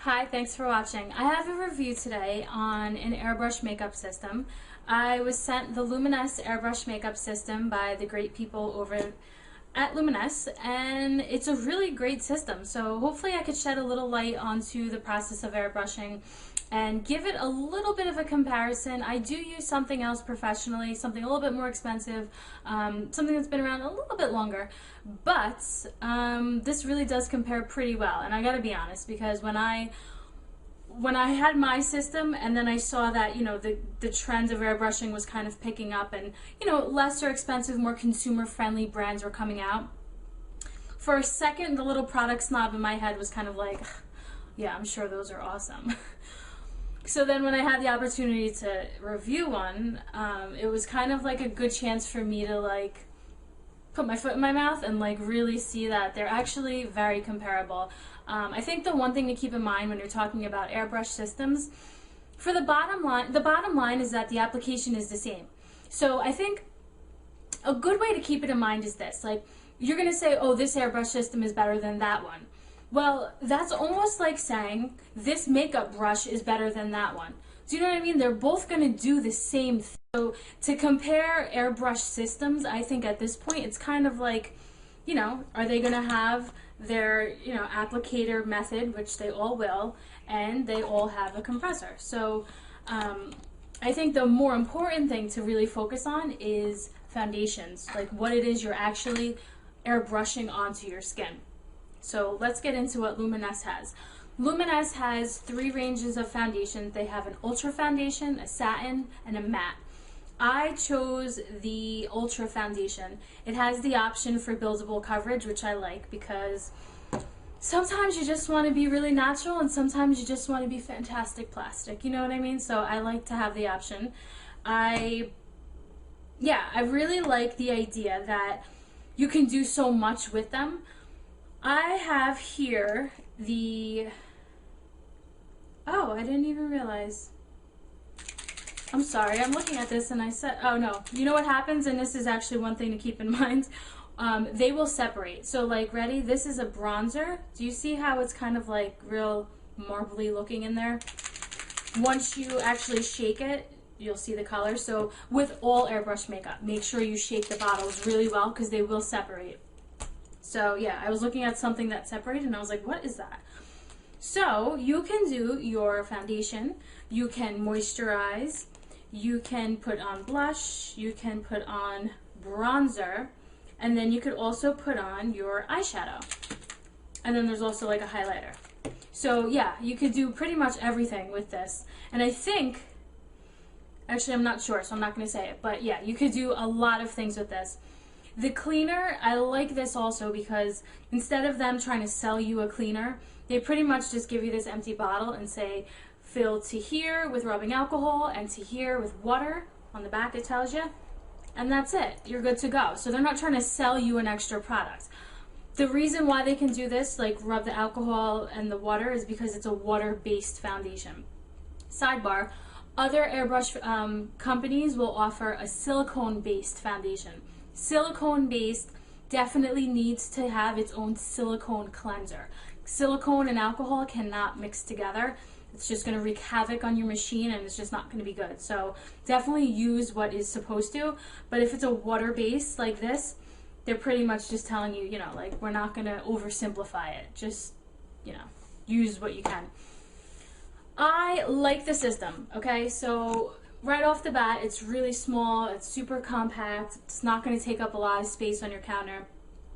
Hi, thanks for watching. I have a review today on an airbrush makeup system. I was sent the Luminess airbrush makeup system by the great people over at Luminess, and it's a really great system. So hopefully I could shed a little light onto the process of airbrushing and give it a little bit of a comparison. I do use something else professionally, something a little bit more expensive, something that's been around a little bit longer, but this really does compare pretty well. And I gotta be honest, because when I had my system and then I saw that, the trend of airbrushing was kind of picking up and, lesser expensive, more consumer-friendly brands were coming out, for a second, the little product snob in my head was kind of like, yeah, I'm sure those are awesome. So then when I had the opportunity to review one, it was kind of like a good chance for me to put my foot in my mouth and really see that they're actually very comparable. I think the one thing to keep in mind when you're talking about airbrush systems, for the bottom line is that the application is the same. So I think a good way to keep it in mind is this: you're gonna say, oh, this airbrush system is better than that one. Well, that's almost like saying this makeup brush is better than that one. Do you know what I mean? They're both going to do the same thing. So to compare airbrush systems, I think at this point it's kind of like, are they going to have their, applicator method, which they all will, and they all have a compressor. So I think the more important thing to really focus on is foundations, like what it is you're actually airbrushing onto your skin. So let's get into what Luminess has. Luminess has 3 ranges of foundations. They have an ultra foundation, a satin, and a matte. I chose the ultra foundation. It has the option for buildable coverage, which I like because sometimes you just want to be really natural and sometimes you just want to be fantastic plastic. You know what I mean? So I like to have the option. I really like the idea that you can do so much with them. I have here oh, I didn't even realize. I'm sorry, I'm looking at this and I said, oh no, you know what happens, and this is actually one thing to keep in mind, they will separate. So ready, this is a bronzer. Do you see how it's kind of real marbly looking in there? Once you actually shake it, you'll see the color. So with all airbrush makeup, make sure you shake the bottles really well because they will separate. So yeah, I was looking at something that separated and I was like, what is that? So you can do your foundation, you can moisturize, you can put on blush, you can put on bronzer, and then you could also put on your eyeshadow. And then there's also a highlighter. So yeah, you could do pretty much everything with this. And I think, actually I'm not sure, so I'm not going to say it, but yeah, you could do a lot of things with this. The cleaner, I like this also because instead of them trying to sell you a cleaner, they pretty much just give you this empty bottle and say, fill to here with rubbing alcohol and to here with water. On the back it tells you. And that's it. You're good to go. So they're not trying to sell you an extra product. The reason why they can do this, rub the alcohol and the water, is because it's a water-based foundation. Sidebar, other airbrush companies will offer a silicone-based foundation. Silicone-based definitely needs to have its own silicone cleanser. Silicone and alcohol cannot mix together. It's just going to wreak havoc on your machine and it's just not going to be good. So definitely use what is supposed to. But if it's a water-based like this, they're pretty much just telling you, we're not going to oversimplify it. Just, use what you can. I like the system, okay? So right off the bat, it's really small, it's super compact, it's not going to take up a lot of space on your counter.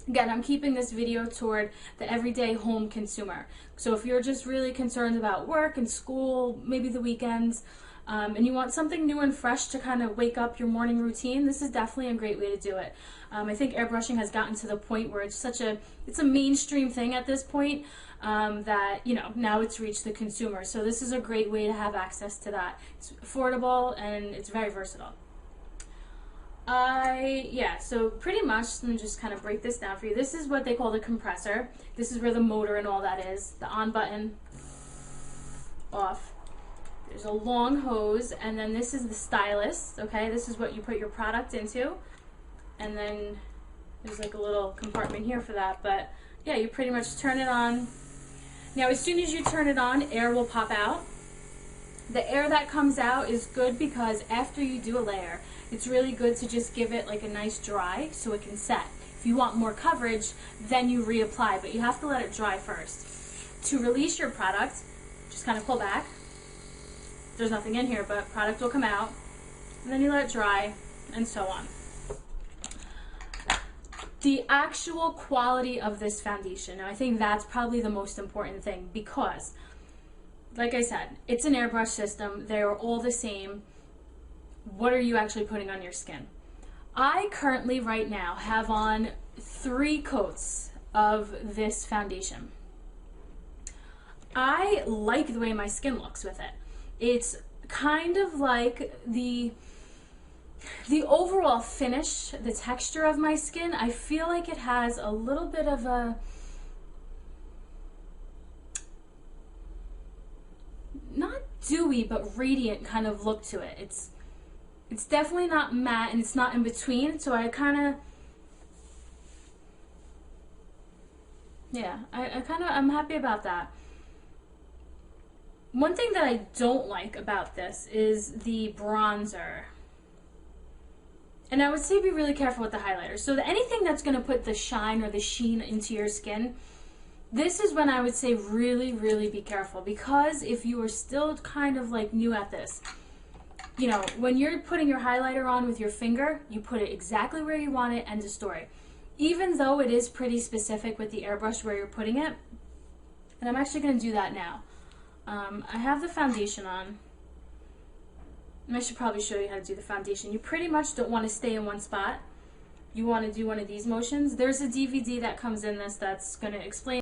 Again, I'm keeping this video toward the everyday home consumer. So if you're just really concerned about work and school, maybe the weekends, and you want something new and fresh to kind of wake up your morning routine, this is definitely a great way to do it. I think airbrushing has gotten to the point where it's a mainstream thing at this point, that, now it's reached the consumer. So this is a great way to have access to that. It's affordable and it's very versatile. So pretty much, let me just kind of break this down for you. This is what they call the compressor. This is where the motor and all that is. The on button, off. There's a long hose, and then this is the stylus, okay? This is what you put your product into. And then there's a little compartment here for that, but yeah, you pretty much turn it on. Now as soon as you turn it on, air will pop out. The air that comes out is good because after you do a layer, it's really good to just give it like a nice dry so it can set. If you want more coverage, then you reapply, but you have to let it dry first. To release your product, just kind of pull back. There's nothing in here, but product will come out, and then you let it dry, and so on. The actual quality of this foundation, I think that's probably the most important thing, because like I said, it's an airbrush system. They're all the same. What are you actually putting on your skin? I currently, right now, have on 3 coats of this foundation. I like the way my skin looks with it. It's kind of like the overall finish, the texture of my skin. I feel like it has a little bit of a not dewy but radiant kind of look to it. It's definitely not matte, and it's not in between, so I kind of, yeah, I'm happy about that. One thing that I don't like about this is the bronzer. And I would say be really careful with the highlighter. So anything that's going to put the shine or the sheen into your skin, this is when I would say really, really be careful, because if you are still kind of like new at this, you know, when you're putting your highlighter on with your finger, you put it exactly where you want it, end of story. Even though it is pretty specific with the airbrush where you're putting it, and I'm actually going to do that now. I have the foundation on, and I should probably show you how to do the foundation. You pretty much don't want to stay in one spot. You want to do one of these motions. There's a DVD that comes in this that's going to explain